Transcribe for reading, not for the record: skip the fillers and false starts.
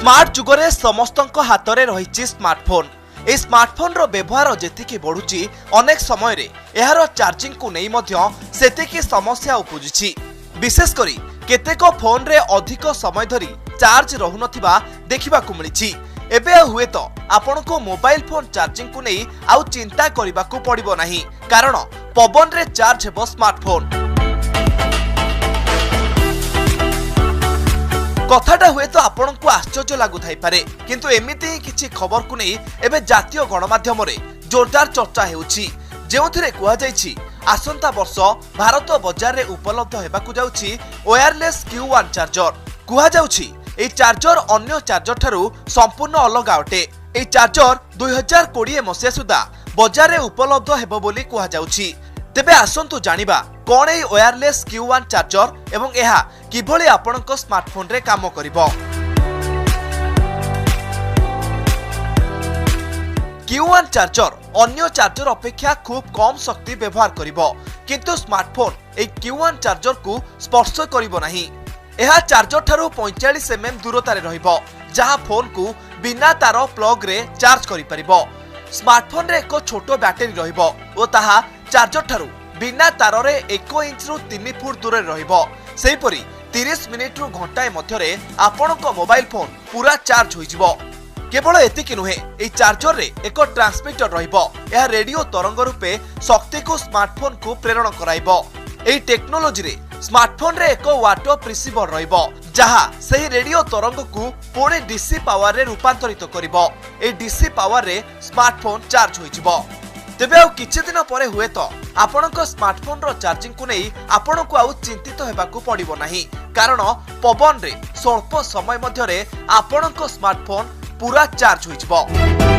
Smart जुगरे समस्तक हाथ में रही स्मार्टफोन। ए स्मार्टफोन रो व्यवहार जेतिकी बढ़ुची अनेक समय रे एहार चार्जिंग को नहीं मध्य सेतिकी समस्या उपजुची। विशेषकर केतेक फोन रे अधिक समय धरी चार्ज रहुनथिबा देखिबाकू मिलिछि। एबे हुए तो आपण को मोबाइल फोन चार्जिंग को नहीं आउ चिंता करिबाकू पड़िबो नाही, कारण पवन रे चार्ज हेबो स्मार्टफोन। कथाटा हुए तो आपण को आश्चर्य लागु थाई पारे, किंतु एमिति ही किछि खबर को नहीं एबे जातीय गणमाध्यम रे जोरदार चर्चा हेउछि, जेउथिरे कुआ जायछि आसंता वर्ष भारत बाजार रे उपलब्ध हेबाकू जाउछि वायरलेस Q1 चार्जर। कुआ जाउछि ए चार्जर अन्य चार्जर ठारू संपूर्ण अलग अटे। ए चार्जर 2020 मसिया सुधा बाजार रे उपलब्ध हेबो बोली कुआ जाउछि। तेबे आसंतु जानिबा कोन ए वायरलेस Q1 चार्जर एवं एहा किभली आपनक स्मार्टफोन रे काम करिवो। Q1 चार्जर अन्य चार्जर अपेक्षा खूब कम शक्ति व्यवहार करिवो, किंतु स्मार्टफोन ए Q1 चार्जर को स्पर्श करिवो नाही। एहा चार्जर ठारू 45 mm दूरतारे रहिबो, जहा फोन को बिना तार प्लग रे चार्ज करि परिबो। स्मार्टफोन रे एक छोटो बैटरी रहिबो ओ ताहा चार्जर ठारू बिना तार रे 1 इंच रु 3 फुट दूर रहिबो। सेहिपरि 30 मिनिट रु घंटाए मध्यरे आपनक मोबाइल फोन पूरा चार्ज होइजिबो। केवल एतिकी नुहे, ए चार्जर रे एक ट्रांसमीटर रहिबो। यह रेडियो तरंग रूपे शक्ति को स्मार्टफोन को प्रेरण कराइबो। एई टेक्नोलोजी रे स्मार्टफोन रे एक वाटअप रिसीवर रहिबो, जहा सही रेडियो तरंग को पुणे डीसी पावर रे रूपांतरित करिबो। ए डीसी पावर रे स्मार्टफोन चार्ज होइजिबो। तेबे आउ किछि दिन परे हुए तो आपनक स्मार्टफोन रो चार्जिंग को नहीं आपनक आउ चिंतित हेबाकू पड़िबो नाही, कारण पवन रे स्वल्प समय मध्यरे आपनक स्मार्टफोन पूरा चार्ज होइजिबो।